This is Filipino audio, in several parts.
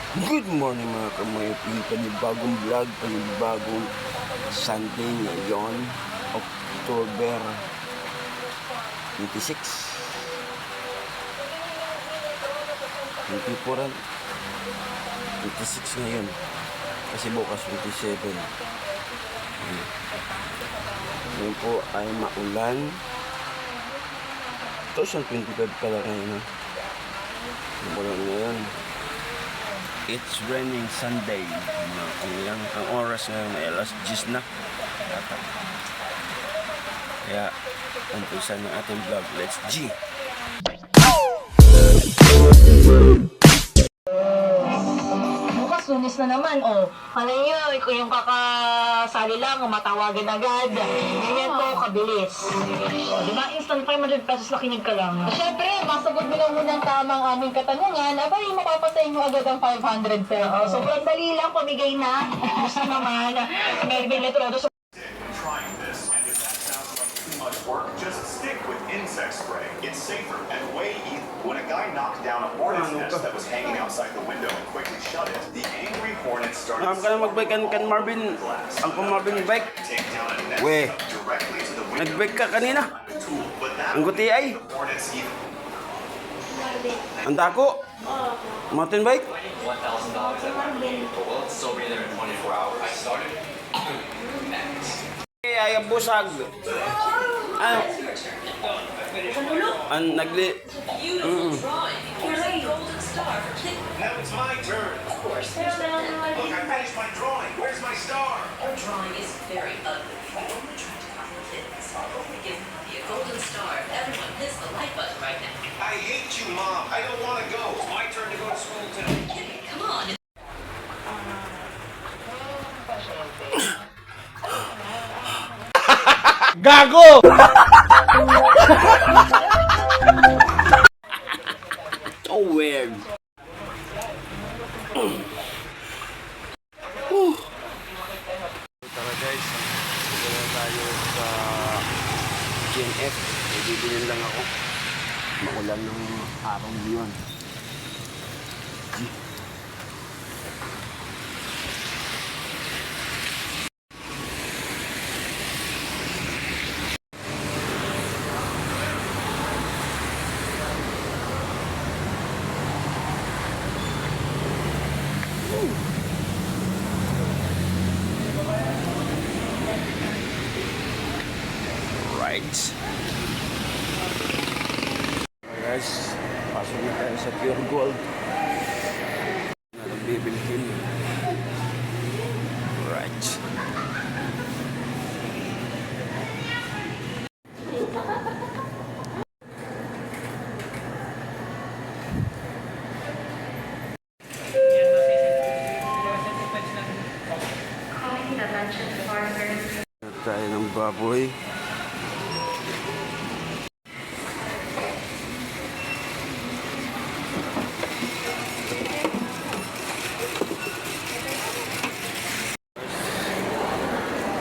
Good morning mga kamoypi, panibagong vlog, panibagong Sunday ngayon, October 26. 24 26 ngayon, kasi bukas 27. Ngayon po ay maulan. 2025 pala ngayon. Maulan ngayon. It's raining Sunday. Ang oras ngayon ay alas 10 na. Kaya, umpisan ng ating vlog. Let's G! Bukas, Lunes na naman. O, kala nyo, yung kakasali lang, matawagan agad. Ganyan po, kabilis. O, diba, instant 500 pesos na kinig ka lang. Siyempre, masagot mo lang muna ang tamang aming katanungan, abay, mapapasay mo agad ang 500 pesos. Sobrang dali lang, pamigay na. Gusto naman, may letrodo sa Trying this, and if that sounds like too much work, just stick with insect spray. It's safer and way easier. When a guy knocked down a hornet's nest that was hanging outside the window and quickly shut it, the angry hornet started Ka na mag-bike kan Marvin. Ang Marvin bike. take down a nest We, directly to the window. nag-bike ka kanina. Tool, but that Ang guti ay. the hornets even Ang dako. Mountain bike. $1,000 well, it's still be there in 24 hours. I started max. Ay, busag. Ano? Ang nagli... Now it's my turn. Of course. Look, I finished my drawing. Where's my star? Your drawing is very ugly. You only tried to copy kittens. Only give me a golden star. Everyone hits the like button right now. I hate you, Mom. I don't want to go. It's my turn to go to school today. Kitty, come on. Gago! So weird. Tara guys, dito na tayo sa GNF. Bibili lang ako. Maulan ng araw yun. Right. Guys, pasok na tayo sa Pure Gold. Nagbibilhin. Right. Tayo ng baboy.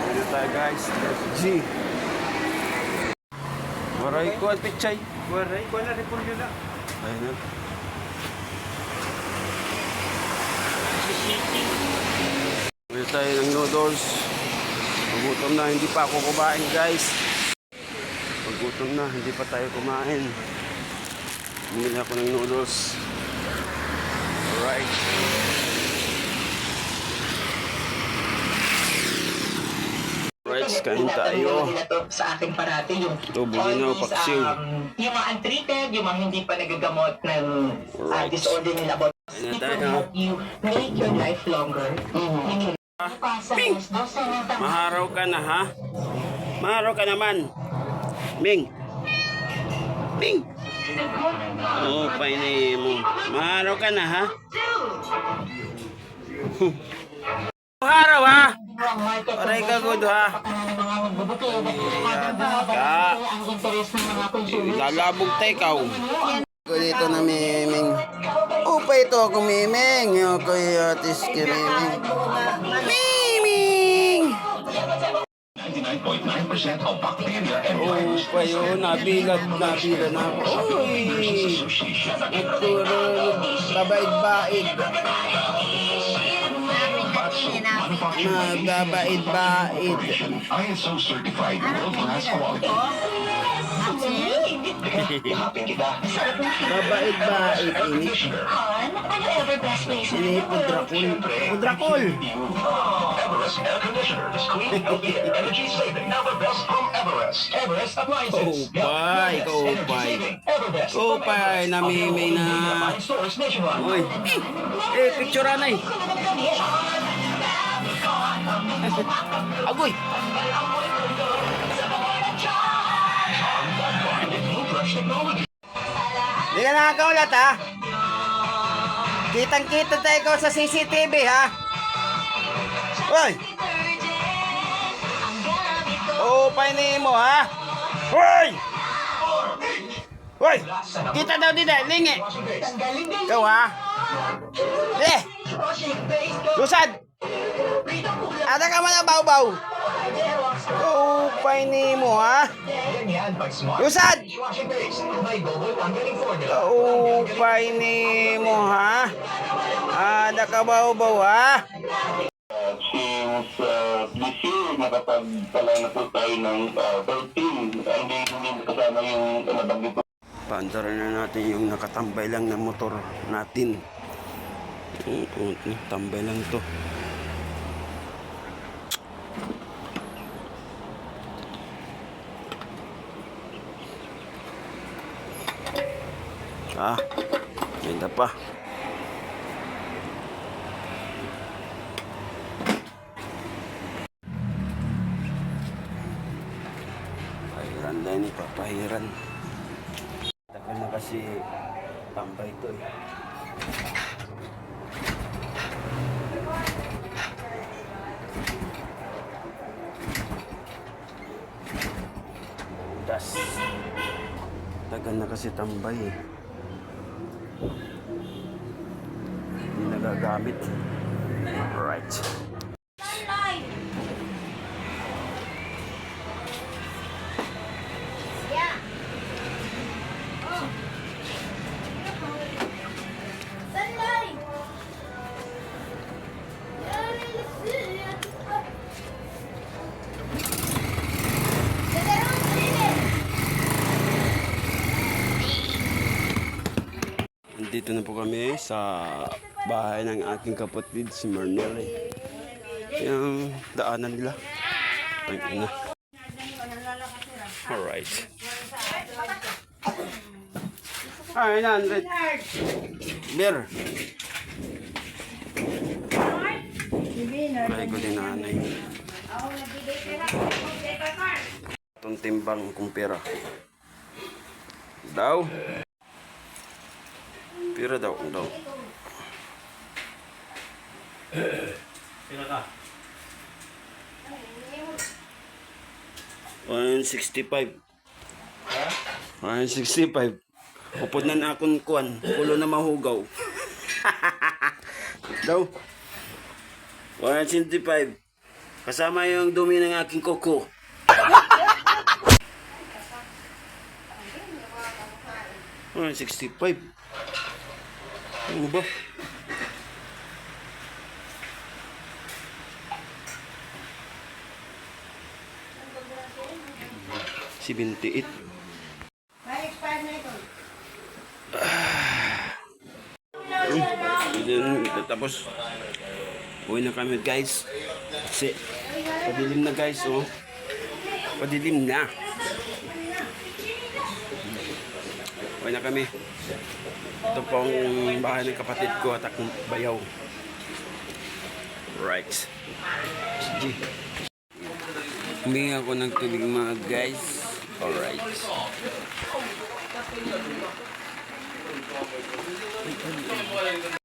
Dito tayo guys. G. Waray ko at pichay. Waray, wala rin po nila. Ayun na. Bili tayo ng noodles. Pagutom na, hindi pa ako kumain guys. Pagutom na, hindi pa tayo kumain. Bumili ako ng noodles. Alright. Alright, kain tayo. sa ating parati yung Ito, bulinaw, always, paksiw. yung mga untreated, yung mga hindi pa nagagamot ng Right. disorder nila. But Ayan it tayo. will help you make your life longer. Ping! Maharaw ka na ha? Maharaw ka naman. Ming! Ming! Oo, painay mo. Maharaw ka na ha? Maharaw ha? Aray ka good ha? Ang interes ng mga consumer. Lalabog tayo ikaw. Dito na Miming. Upa ito ako Miming. Kay atis kay Miming. Miming! 99.9% of bacteria and Oh, virus pa yun. Nabila na ako. Uy! Nagturo, tabaid-baid. Magbabaid-baid. ISO certified world-class quality. Yakapin kita. Babaid-baid. Ini. Han, ano ever best place Ini pudrakol. Pudrakol! Everest air conditioner. Clean, healthy air, energy saving. Now the best from Everest. Everest appliances. Kaupay, kaupay. Kaupay, namimay na. Uy. Picture na eh. Agoy! Hindi ka nakakaulat ha? Kitang-kita tayo ko sa CCTV ha? Uy! Upay mo ha? Uy! Uy! Kita daw dito, lingi! Ikaw ha? Lusad! Ada ka man ang baw-baw? Upay mo ha? Lusad! Upay mo ha? Ada ka baw-baw ha? Since this year, nakapagtala na po tayo ng 13. Hindi kasama yung nabanggit ko. Paandaran na natin yung nakatambay lang na motor natin. Tambay lang to. Ganda pa. Pahiran din eh, papahiran. Tagal na kasi tambay to eh. Tagal na kasi tambay eh. Hindi nagagamit. Right. Dito na po kami sa bahay ng aking kapatid si Mernel. Yung daanan nila. Ay, ina. Alright. Ay, 900. Beer. Kaya ko din nanay. Itong timbang kong pera. Daw. Pira daw. Pila ka? 165. 165. Upod na akong kuwan. Kulo na mahugaw. Daw. 165. Kasama yung dumi ng aking kuko. Oh, 65. Ano ba? $78. Tapos uwi na kami guys. Kasi padilim na guys, oh. Padilim na. Uwi na kami. Ito pong bahay ng kapatid ko at akong bayaw. Right. Sige. Humingi ako ng tubig mga guys. Alright.